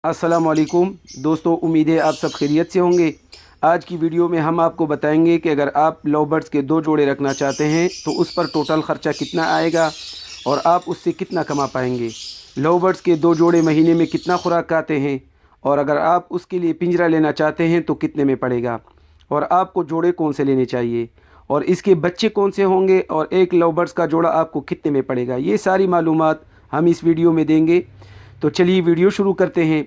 अस्सलामुअलैकुम दोस्तों, उम्मीद है आप सब खैरियत से होंगे। आज की वीडियो में हम आपको बताएंगे कि अगर आप लव बर्ड्स के 2 जोड़े रखना चाहते हैं तो उस पर टोटल ख़र्चा कितना आएगा और आप उससे कितना कमा पाएंगे। लव बर्ड्स के 2 जोड़े महीने में कितना खुराक खाते हैं और अगर आप उसके लिए पिंजरा लेना चाहते हैं तो कितने में पड़ेगा और आपको जोड़े कौन से लेने चाहिए और इसके बच्चे कौन से होंगे और एक लव बर्ड्स का जोड़ा आपको कितने में पड़ेगा, ये सारी मालूमात हम इस वीडियो में देंगे। तो चलिए वीडियो शुरू करते हैं।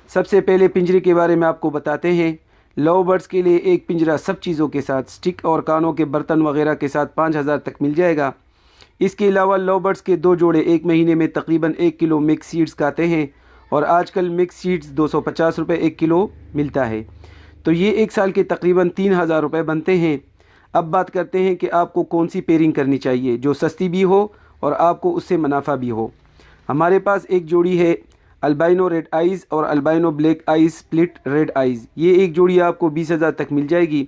सबसे पहले पिंजरे के बारे में आपको बताते हैं। लव बर्ड्स के लिए एक पिंजरा सब चीज़ों के साथ, स्टिक और कानों के बर्तन वगैरह के साथ 5000 तक मिल जाएगा। इसके अलावा लव बर्ड्स के 2 जोड़े एक महीने में तकरीबन 1 किलो मिक्स सीड्स खाते हैं और आजकल मिक्स सीड्स 250 रुपये 1 किलो मिलता है। तो ये 1 साल के तकरीबन 3000 रुपये बनते हैं। अब बात करते हैं कि आपको कौन सी पेयरिंग करनी चाहिए जो सस्ती भी हो और आपको उससे मुनाफा भी हो। हमारे पास एक जोड़ी है अल्बाइनो रेड आइज़ और albino black eyes split red eyes. ये एक जोड़ी आपको 20,000 तक मिल जाएगी।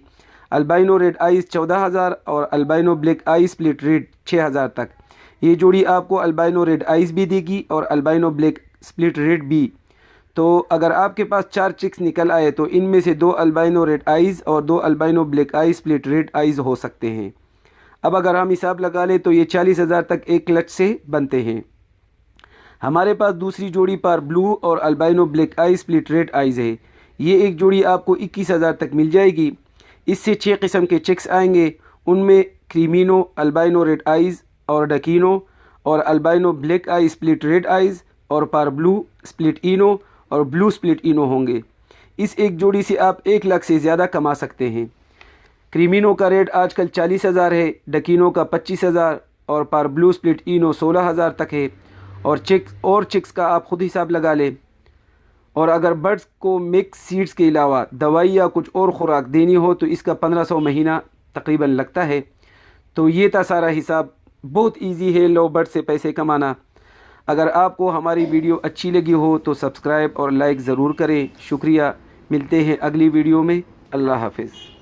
अल्बाइनो रेड आइज़ 14,000 और albino black eyes split red 6,000 तक। ये जोड़ी आपको अल्बाइनो रेड आइज़ भी देगी और अल्बाइनो ब्लैक स्प्लिट रेड भी। तो अगर आपके पास 4 चिक्स निकल आए तो इनमें से 2 अल्बाइनो रेड आइज़ और 2 albino black eyes split red eyes हो सकते हैं। अब अगर हम हिसाब लगा लें तो ये 40,000 तक एक क्लच से बनते हैं। हमारे पास दूसरी जोड़ी पर ब्लू और albino black eyes split red eyes है। ये एक जोड़ी आपको 21,000 तक मिल जाएगी। इससे 6 किस्म के चिक्स आएंगे, उनमें क्रीमिनो, अल्बाइनो रेड आइज़ और डकीनो और albino black eyes split red eyes और पार ब्लू स्प्लिट इनो और ब्लू स्प्लिट इनो होंगे। इस एक जोड़ी से आप 1 लाख से ज़्यादा कमा सकते हैं। क्रीमिनो का रेट आजकल 40,000 है, डकीनो का 25,000 और पार ब्लू स्प्लिट इनो 16,000 तक है और चिक्स का आप ख़ुद हिसाब लगा लें। और अगर बर्ड्स को मिक्स सीड्स के अलावा दवाई या कुछ और ख़ुराक देनी हो तो इसका 1500 महीना तकरीबन लगता है। तो ये था सारा हिसाब। बहुत इजी है लव बर्ड से पैसे कमाना। अगर आपको हमारी वीडियो अच्छी लगी हो तो सब्सक्राइब और लाइक ज़रूर करें। शुक्रिया। मिलते हैं अगली वीडियो में। अल्लाह हाफ़िज़।